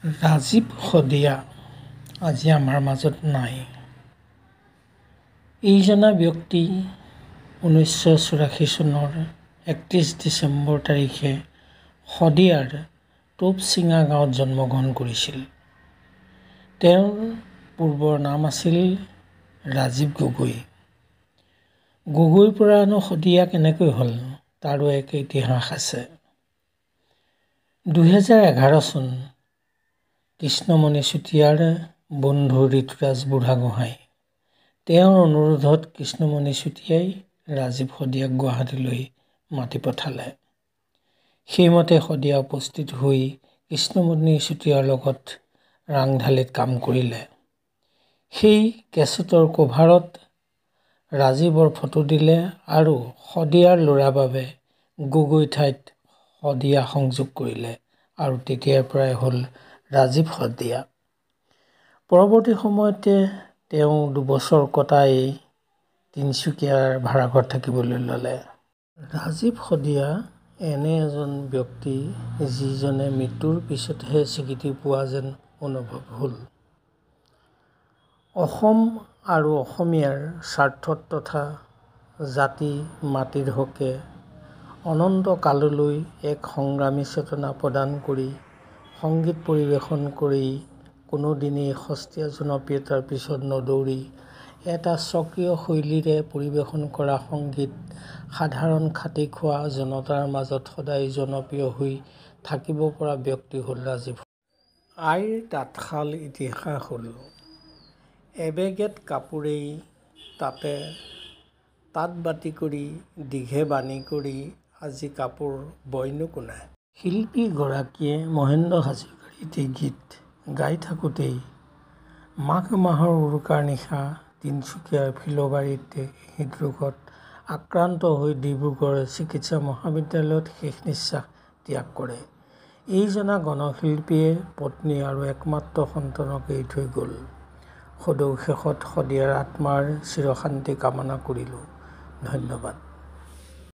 ৰাজীৱ শদিয়া আজি আমাৰ মাজত নাই। এইজনা ব্যক্তি 1984 চনৰ 31 ডিচেম্বৰ তাৰিখে শদিয়াৰ তোপচিঙা গাঁৱত জন্মগ্ৰহণ কৰিছিল। তেওঁৰ পূৰ্বৰ নাম আছিল ৰাজীৱ গগৈ। গগৈৰ পৰানো শদিয়া কেনেকৈ হ'ল তাৰো এক ইতিহাস আছে। 2011 চন কৃষ্ণমণি চুতীয়াৰ বন্ধু ঋতুৰাজ বুঢ়াগোহাঁই। তেওঁৰ অনুৰোধত কৃষ্ণমণি চুতীয়াই ৰাজীৱ শদিয়াক গুৱাহাটীলৈ মাতি পঠালে। সেইমতে শদিয়া উপস্থিত হৈ কৃষ্ণমণি চুতীয়াৰ লগত ৰাংঢালীত কাম কৰিলে। সেই কেছেটৰ কভাৰত ৰাজীৱৰ ফটো দিলে আৰু শদিয়াৰ ল'ৰাৰ বাবে গগৈ ঠাইত শদিয়া সংযোগ কৰিলে আৰু তেতিয়াৰ পৰাই হ'ল ৰাজীৱ শদিয়া। পৰৱৰ্তী সময়তে তেওঁ 2 বছৰ কটাই তিনিচুকীয়াৰ ভাড়াঘৰত থাকিবলৈ ল'লে। ৰাজীৱ শদিয়া এনে এজন ব্যক্তি যিজনে মৃত্যুৰ পিছতহে স্বীকৃতি পোৱা যেন অনুভৱ হ'ল। অসম আৰু অসমীয়াৰ স্বাৰ্থত তথা জাতি মাটিৰ হকে অনন্ত কাললৈ এক সংগ্ৰামী চেতনা প্ৰদান কৰি সংগীত পৰিৱেশন কৰি কোনোদিনেই সস্তীয়া জনপ্ৰিয়তাৰ পিছত নদৌৰি এটা স্বকীয় শৈলীৰে পৰিৱেশন কৰা সংগীত সাধাৰণ খাটি খোৱা জনতাৰ মাজত সদায় জনপ্ৰিয় হৈ থাকিব পৰা ব্যক্তি হ'ল ৰাজীৱ। আইৰ তাঁতশাল ইতিহাস হ'ল এবেগেত কাপোৰেই তাতে তাঁত বাতি কৰি দীঘে বানী কৰি আজি কাপোৰ বয়নো কোনে। শিল্পীগৰাকীয়ে মহেন্দ্ৰ হাজৰিকাৰ এটি গীত গাই থাকোঁতেই মাঘ মাহৰ উৰুকাৰ নিশা তিনিচুকীয়াৰ ফিলবাৰীত হৃদৰোগত আক্ৰান্ত হৈ ডিব্ৰুগড় চিকিৎসা মহাবিদ্যালয়ত শেষ নিশ্বাস ত্যাগ কৰে। এইজনা গণশিল্পীয়ে পত্নী আৰু একমাত্ৰ সন্তানক এৰি থৈ গ'ল। সদৌ শেষত শদিয়াৰ আত্মাৰ চিৰশান্তি কামনা কৰিলোঁ। ধন্যবাদ।